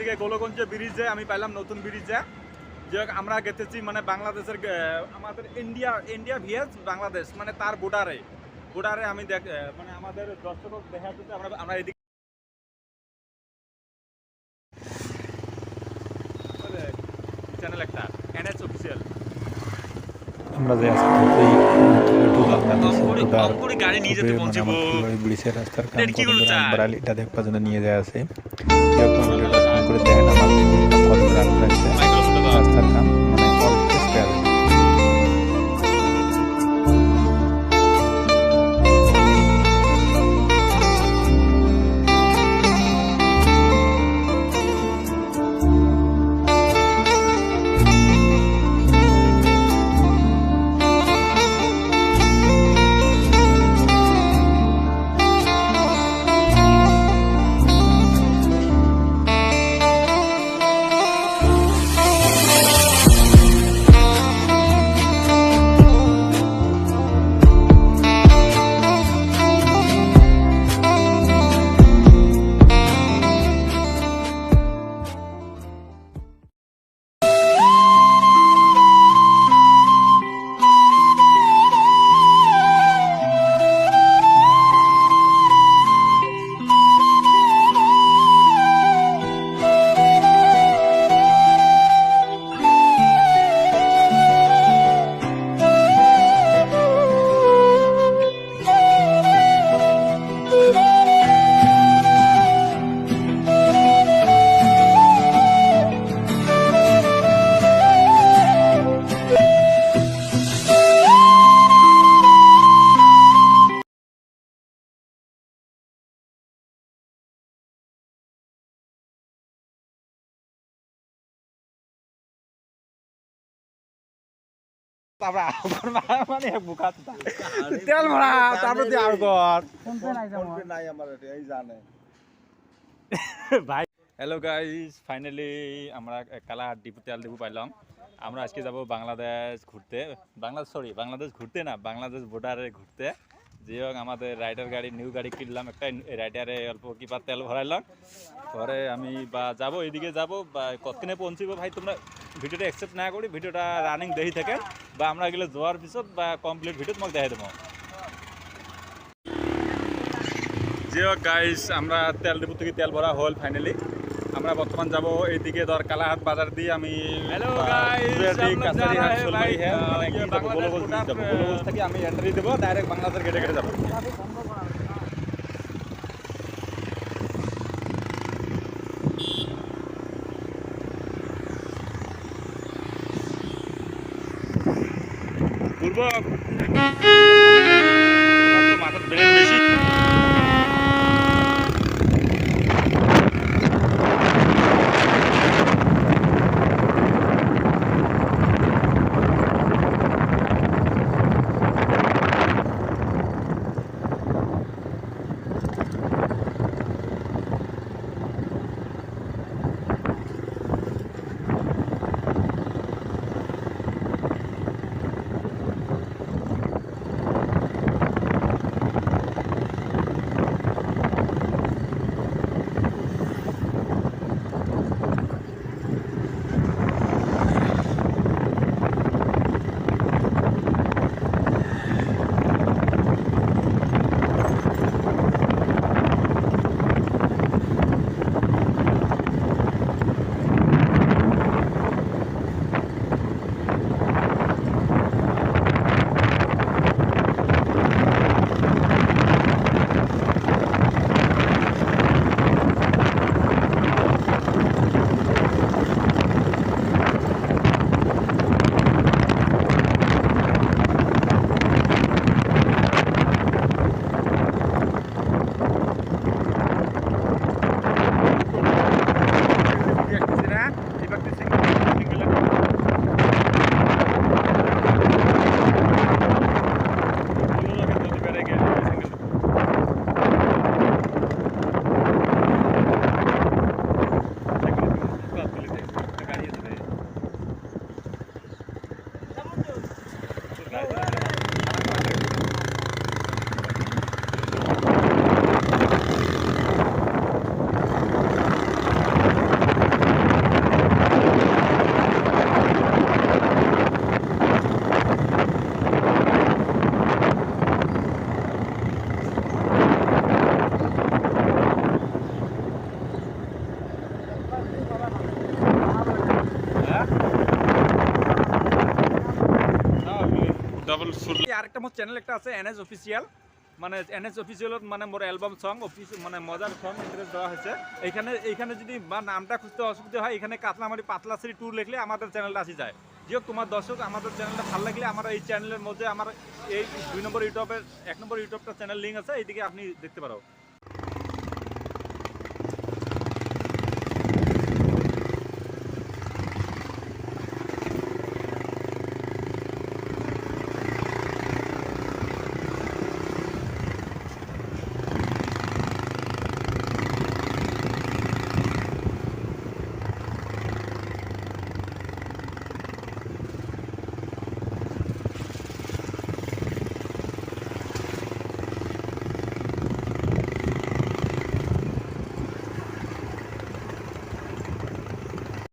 এদিকে গোলগঞ্জ ব্রিজে আমি পাইলাম নতুন ব্রিজে যে আমরা গেতেছি মানে বাংলাদেশের আমাদের ইন্ডিয়া ভিএস বাংলাদেশ মানে তার বর্ডারে আমি মানে আমাদের দর্শক দেখা যাচ্ছে আমরা এদিকে চ্যানেল একটা এনএচ অফিসিয়াল আমরা যে গাড়ি নিয়ে যেতে পৌঁছবো ব্রিজের রাস্তার কাম করে বারালিটা দেখবার জন্য নিয়ে যায় আছে করে দেখেন আমার রাস্তার কাম মানে মানে তেল ভরা তারপর দিয়ে আর কর ভাই হ্যালো গাইস ফাইনালি আমরা কালাহাট ডিপু তেল ডিপু পাইলাম আমরা আজকে যাব বাংলাদেশ ঘুরতে বাংলাদেশ ঘুরতে না বাংলাদেশ বর্ডারে ঘুরতে যে হোক আমাদের রাইডার গাড়ি নিউ গাড়ি কিনলাম একটা রাইডারে অল্প কিবা তেল ভরাইলাম পরে আমি বা যাবো এইদিকে যাবো বা কতক্ষণে পৌঁছিব ভাই তোমরা ভিডিওটা অ্যাকসেপ্ট না করি ভিডিওটা রানিং দেখি থাকেন বা আমরা গেলে যাওয়ার পিছত বা কমপ্লিট ভিডিও তোমাকে দেখাই দেবো যে হোক গাইস আমরা তেল ডিপু থেকে তেল ভরা হল ফাইনালি আমরা বর্তমান যাব এইদিকে ধর কালাহাট বাজার দিয়ে আমি হ্যালো গাইস থেকে আমি এন্ট্রি দেবো ডাইরেক্ট বাংলাদেশের গেটে গেটে যাবো মাথার ব্রেন বেশি আরেকটা মোর চ্যানেল একটা আছে এনএস অফিসিয়াল, মানে এনএস অফিসিয়ালত মানে মোর অ্যালবাম সং মানে মজার সং ইন্টারেস্ট দেওয়া হয়েছে। এইখানে যদি বা নামটা খুঁজতে অসুবিধা হয়, এখানে কাতলামারি পাতলাশ্রী ট্যুর লিখলে আমাদের চ্যানেলটা আসি যায়। যাই হোক, তোমার দর্শক আমাদের চ্যানেলটা ভালো লাগলে আমার এই চ্যানেলের মধ্যে আমার এই 2 নম্বর ইউটিউবের 1 নম্বর ইউটিউবটা চ্যানেল লিঙ্ক আছে, এইদিকে আপনি দেখতে পারো।